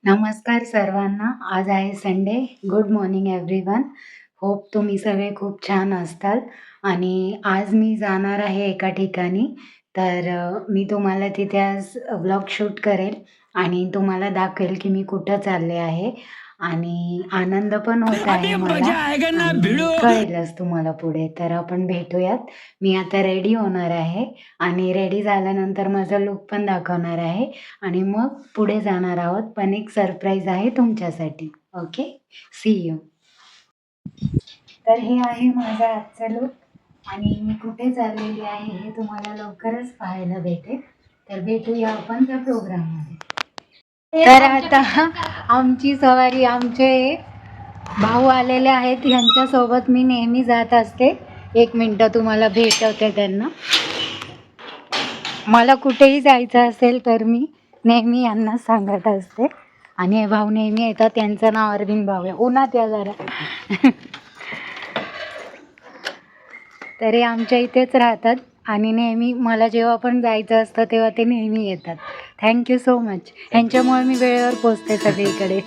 नमस्कार सर्वांना. आज आहे Sunday. Good morning everyone. Hope तुम्ही सगळे खूप छान असताल आणि आज मी जाणार आहे एका ठिकाणी. तर मी तुम्हाला तिथे आज व्लॉग शूट करेल आणि तुम्हाला दाखवेल की मी कुठं चालले आहे आणि आनंद पण होत आहे मला आणि कळेलच तुम्हाला पुढे. तर आपण भेटूयात. मी आता रेडी होणार आहे आणि रेडी झाल्यानंतर माझा लूक पण दाखवणार आहे आणि मग पुढे जाणार आहोत. पण एक सरप्राईज आहे तुमच्यासाठी. Okay, see you. तर हे आहे माझा आजचा लूक आणि मी कुठे चाललेली आहे हे तुम्हाला लवकरच पाहायला भेटेल. तर भेटूया आपण त्या प्रोग्राममध्ये. तर आता आमची सवारी, आमचे भाऊ आलेले आहेत, ह्यांच्यासोबत मी नेहमी जात असते. एक मिनटं तुम्हाला भेटवते त्यांना. मला कुठेही जायचं असेल तर मी नेहमी यांना सांगत असते आणि हे भाऊ नेहमी येतात. त्यांचं नाव अरविंद भाऊ आहे. उन्हात या जरा. तर हे आमच्या इथेच राहतात आणि नेहमी मला जेव्हा पण जायचं असतं तेव्हा ते नेहमी येतात. Thank you so much. ह्यांच्यामुळे मी वेळेवर पोचते सगळीकडे.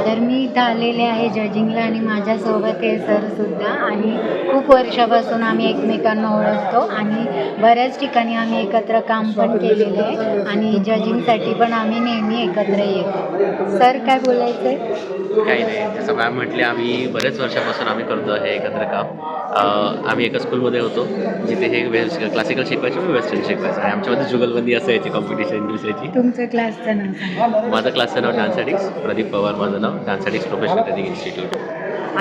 तर मी इथं आलेले आहे जजिंगला आणि माझ्यासोबत हे सरसुद्धा आणि खूप वर्षापासून आम्ही एकमेकांना ओळखतो आणि बऱ्याच ठिकाणी आम्ही एकत्र काम पण केलेलं आहे आणि जजिंगसाठी पण आम्ही नेहमी एकत्र येतो. सर काय बोलायचं आहे? काही नाही, जसं मॅम म्हटले आम्ही बरेच वर्षापासून आम्ही करतो हे एकत्र काम. आम्ही एका स्कूलमध्ये होतो जिथे हे क्लासिकल शिकवायचे, मी वेस्टर्न शिकवायचं आणि आमच्यामध्ये जुगलबंदी असायची, कॉम्पिटिशन दुसऱ्याची. तुमचं क्लासचं नाव सांगा. माझं क्लासचं नाव डान्स ॲडिक्स, प्रदीप पवार माझं नाव, डान्स ॲडिक्स प्रोफेशनल ट्रेनिंग इन्स्टिट्यूट.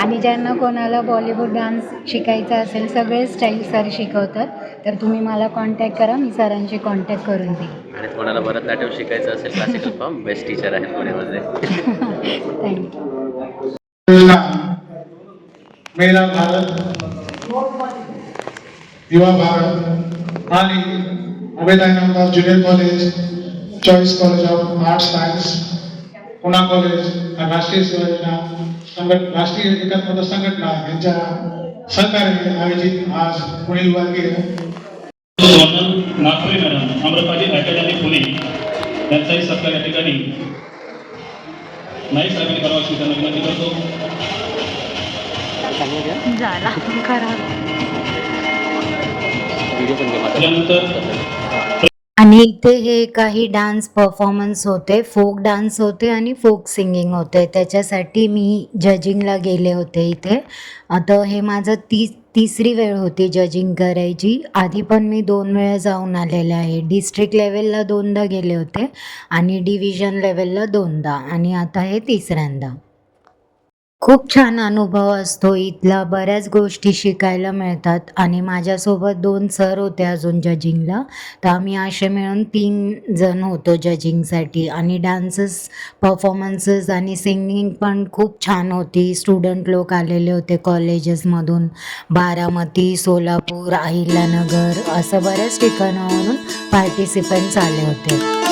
आणि ज्यांना कोणाला बॉलिवूड डान्स शिकायचा असेल, सगळे स्टाईल सर शिकवतात. तर तुम्ही मला कॉन्टॅक्ट करा, मी सरांशी कॉन्टॅक्ट करून देईन. आणि कोणाला भरतनाट्यम शिकायचं असेल क्लासिकल फॉर्म, बेस्ट टीचर आहेत पुण्यामध्ये. थँक्यू. मेरा भारत, युवा भारत आणि अभेदाय Namdar junior college, choice college of arts science, Poona college, Rashtriya Seva योजना, राष्ट्रीय एकात्मता संघटना यांच्या सहकार्याने आयोजित आज पुढील वर्गीय नागपुरी मॅडम, अमृपाली अकॅडमी पुणे यांचाही सत्कार या ठिकाणी नाईक साहेबांनी परवा स्वीकारण्याची विनंती करतो. झाला खराब. त्यानंतर आणि इथे हे काही डान्स परफॉर्मन्स होते, फोक डान्स होते आणि फोक सिंगिंग होते. त्याच्यासाठी मी जजिंगला गेले होते इथे. आता हे माझं तिसरी वेळ होती जजिंग करायची. आधी पण मी 2 वेळा जाऊन आलेले आहे. डिस्ट्रिक्ट लेवलला 2दा गेले होते आणि डिव्हिजन लेवलला 2दा आणि आता हे तिसऱ्यांदा. खूप छान अनुभव असतो इथला. बऱ्याच गोष्टी शिकायला मिळतात आणि माझ्यासोबत 2 सर होते अजून जजिंगला. तर आम्ही असे मिळून 3 जण होतो जजिंगसाठी आणि डान्सेस, परफॉर्मन्सेस आणि सिंगिंग पण खूप छान होती. स्टुडंट लोक आलेले होते कॉलेजेसमधून. बारामती, सोलापूर, अहिल्यानगर असं बऱ्याच ठिकाणावरून पार्टिसिपंट्स आले होते.